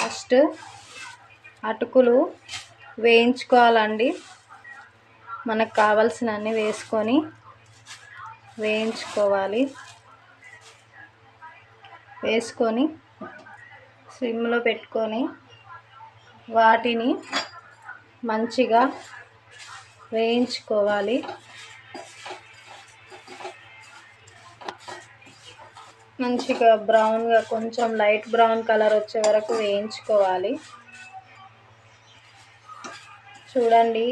First అటుకులు వేయించుకోవాలండి. మనకు కావాల్సినన్ని వేసుకొని వేయించుకోవాలి. వేసుకొని సిమ్లో పెట్టుకొని వాటిని మంచిగా వేయించుకోవాలి. మంచిగా బ్రౌన్గా కొంచెం లైట్ బ్రౌన్ కలర్ వచ్చే వరకు వేయించుకోవాలి. చూడండి,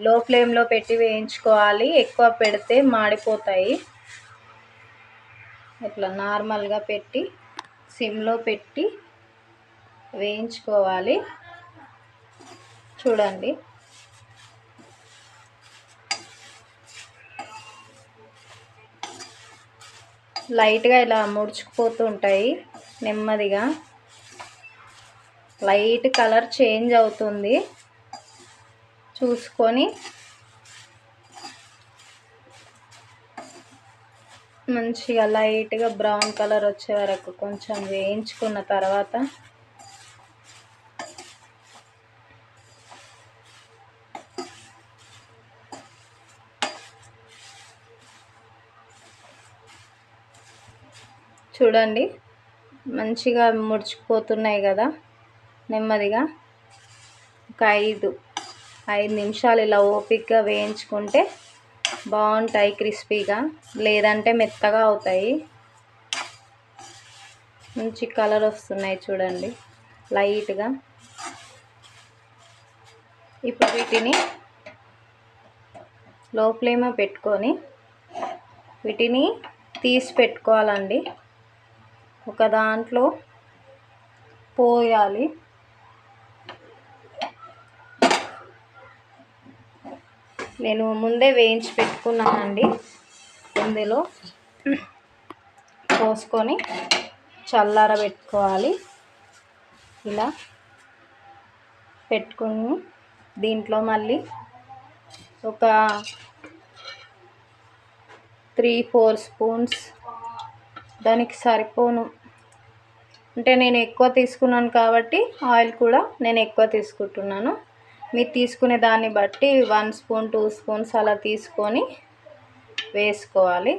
లో ఫ్లేమ్లో పెట్టి వేయించుకోవాలి. ఎక్కువ పెడితే మాడిపోతాయి. ఇట్లా నార్మల్గా పెట్టి సిమ్లో పెట్టి వేయించుకోవాలి. చూడండి, లైట్గా ఇలా ముడుచుకుపోతూ ఉంటాయి. నెమ్మదిగా లైట్ కలర్ చేంజ్ అవుతుంది. చూసుకొని మంచిగా లైట్గా బ్రౌన్ కలర్ వచ్చే వరకు కొంచెం వేయించుకున్న తర్వాత చూడండి, మంచిగా ముడుచుకుపోతున్నాయి కదా. నెమ్మదిగా ఒక 5 నిమిషాలు ఇలా ఓపికగా వేయించుకుంటే బాగుంటాయి క్రిస్పీగా, లేదంటే మెత్తగా అవుతాయి. మంచి కలర్ వస్తున్నాయి చూడండి లైట్గా. ఇప్పుడు వీటిని లో ఫ్లేమ్ పెట్టుకొని వీటిని తీసి పెట్టుకోవాలండి. ఒక దాంట్లో పోయాలి. నేను ముందే వేయించి పెట్టుకున్నానండి. ఇందులో పోసుకొని చల్లారబెట్టుకోవాలి. ఇలా పెట్టుకుని దీంట్లో మళ్ళీ ఒక 3-4 స్పూన్స్ దానికి సరిపోను, అంటే నేను ఎక్కువ తీసుకున్నాను కాబట్టి ఆయిల్ కూడా నేను ఎక్కువ తీసుకుంటున్నాను. మీరు తీసుకునే దాన్ని బట్టి 1 స్పూన్ 2 స్పూన్స్ అలా తీసుకొని వేసుకోవాలి.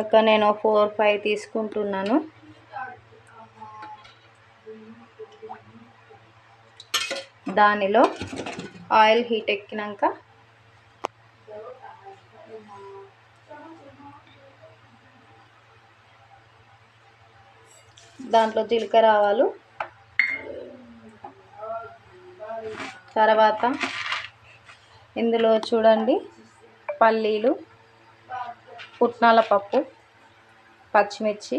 ఒక నేను 4-5 తీసుకుంటున్నాను. దానిలో ఆయిల్ హీట్ ఎక్కినాక దాంట్లో జీలకర్ర ఆవాలు, తర్వాత ఇందులో చూడండి పల్లీలు, పుట్నాల పప్పు, పచ్చిమిర్చి,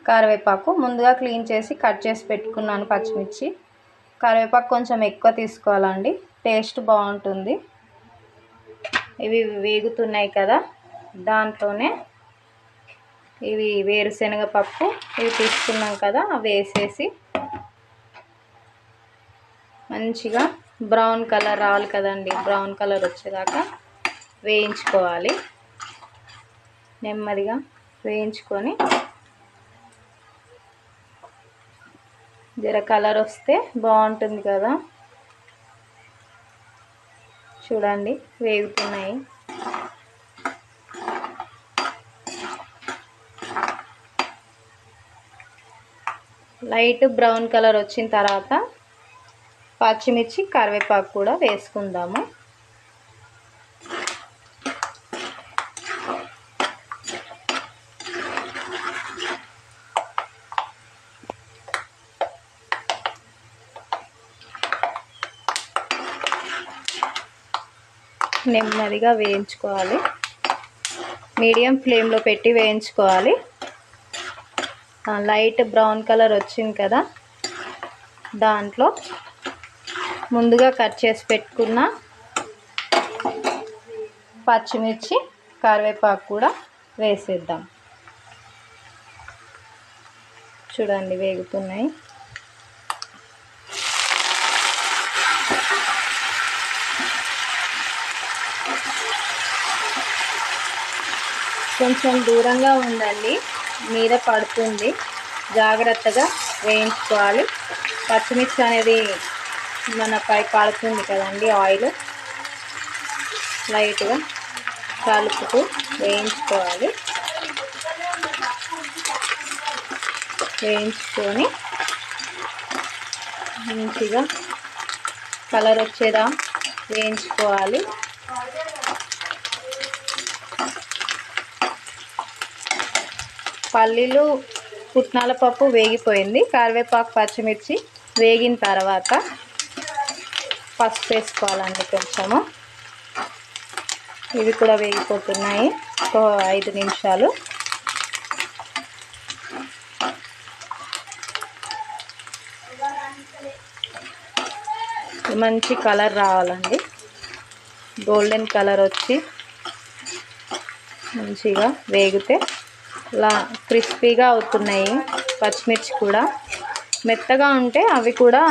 కరివేపాకు ముందుగా క్లీన్ చేసి కట్ చేసి పెట్టుకున్నాను. పచ్చిమిర్చి, కరివేపాకు కొంచెం ఎక్కువ తీసుకోవాలండి, టేస్ట్ బాగుంటుంది. ఇవి వేగుతున్నాయి కదా, దాంట్లోనే ఇవి వేరుశనగ పప్పు ఇవి తీసుకున్నాం కదా, అవి వేసేసి మంచిగా బ్రౌన్ కలర్ రావాలి కదండి, బ్రౌన్ కలర్ వచ్చేదాకా వేయించుకోవాలి. నెమ్మదిగా వేయించుకొని జర కలర్ వస్తే బాగుంటుంది కదా. చూడండి వేగుతున్నాయి. లైట్ బ్రౌన్ కలర్ వచ్చిన తర్వాత పచ్చిమిర్చి, కరివేపాకు కూడా వేసుకుందాము. నెమ్మదిగా వేయించుకోవాలి. మీడియం ఫ్లేమ్లో పెట్టి వేయించుకోవాలి. లైట్ బ్రౌన్ కలర్ వచ్చింది కదా, దాంట్లో ముందుగా కట్ చేసి పెట్టుకున్న పచ్చిమిర్చి, కరివేపాకు కూడా వేసేద్దాం. చూడండి వేగుతున్నాయి. కొంచెం దూరంగా ఉండండి, మీద పడుతుంది, జాగ్రత్తగా వేయించుకోవాలి. పచ్చిమిర్చి అనేది మనపై పడుతుంది కదండి, ఆయిల్ లైట్గా కలుపుతూ వేయించుకోవాలి. వేయించుకొని మంచిగా కలర్ వచ్చేదా వేయించుకోవాలి. పల్లీలు పుట్నాల పప్పు వేగిపోయింది. కరివేపాకు పచ్చిమిర్చి వేగిన తర్వాత పసుపు వేసుకోవాలండి కొంచెము. ఇవి కూడా వేగిపోతున్నాయి. ఒక 5 నిమిషాలు. మంచి కలర్ రావాలండి. గోల్డెన్ కలర్ వచ్చి మంచిగా వేగితే ఇలా క్రిస్పీగా అవుతున్నాయి. పచ్చిమిర్చి కూడా మెత్తగా ఉంటే అవి కూడా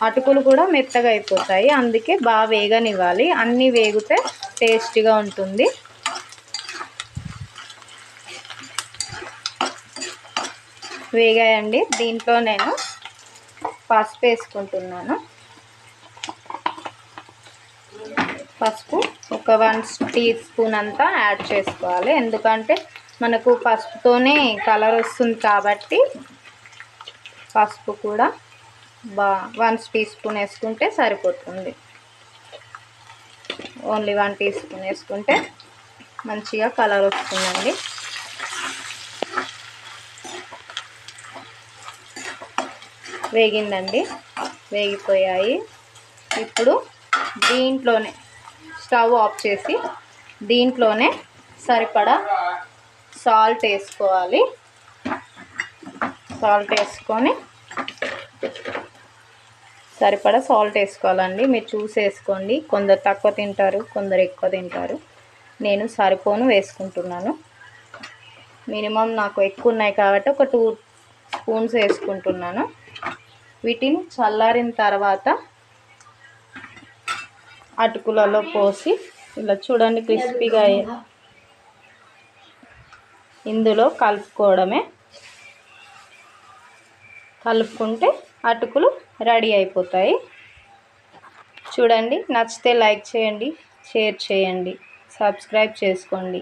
అటుకులు కూడా మెత్తగా అయిపోతాయి. అందుకే బాగా వేగనివ్వాలి. అన్నీ వేగితే టేస్టీగా ఉంటుంది. వేగాయండి. దీంట్లో నేను పసుపు వేసుకుంటున్నాను. పసుపు ఒక 1 టీ స్పూన్ అంతా యాడ్ చేసుకోవాలి. ఎందుకంటే మనకు పసుపుతోనే కలర్ వస్తుంది కాబట్టి పసుపు కూడా 1 టీ స్పూన్ వేసుకుంటే సరిపోతుంది. ఓన్లీ 1 టీ స్పూన్ వేసుకుంటే మంచిగా కలర్ వస్తుందండి. వేగిందండి, వేగిపోయాయి. ఇప్పుడు దీంట్లోనే స్టవ్ ఆఫ్ చేసి దీంట్లోనే సరిపడా సాల్ట్ వేసుకోవాలి. సాల్ట్ వేసుకొని సరిపడా సాల్ట్ వేసుకోవాలండి. మీరు చూసి వేసుకోండి. కొందరు తక్కువ తింటారు, కొందరు ఎక్కువ తింటారు. నేను సరిపోను వేసుకుంటున్నాను. మినిమం నాకు ఎక్కువ ఉన్నాయి కాబట్టి ఒక 2 స్పూన్స్ వేసుకుంటున్నాను. వీటిని చల్లారిన తర్వాత అటుకులలో పోసి ఇలా చూడండి క్రిస్పీగా ఇందులో కలుపుకోవడమే. కలుపుకుంటే అటుకులు రెడీ అయిపోతాయి. చూడండి, నచ్చితే లైక్ చేయండి, షేర్ చేయండి, సబ్స్క్రైబ్ చేసుకోండి.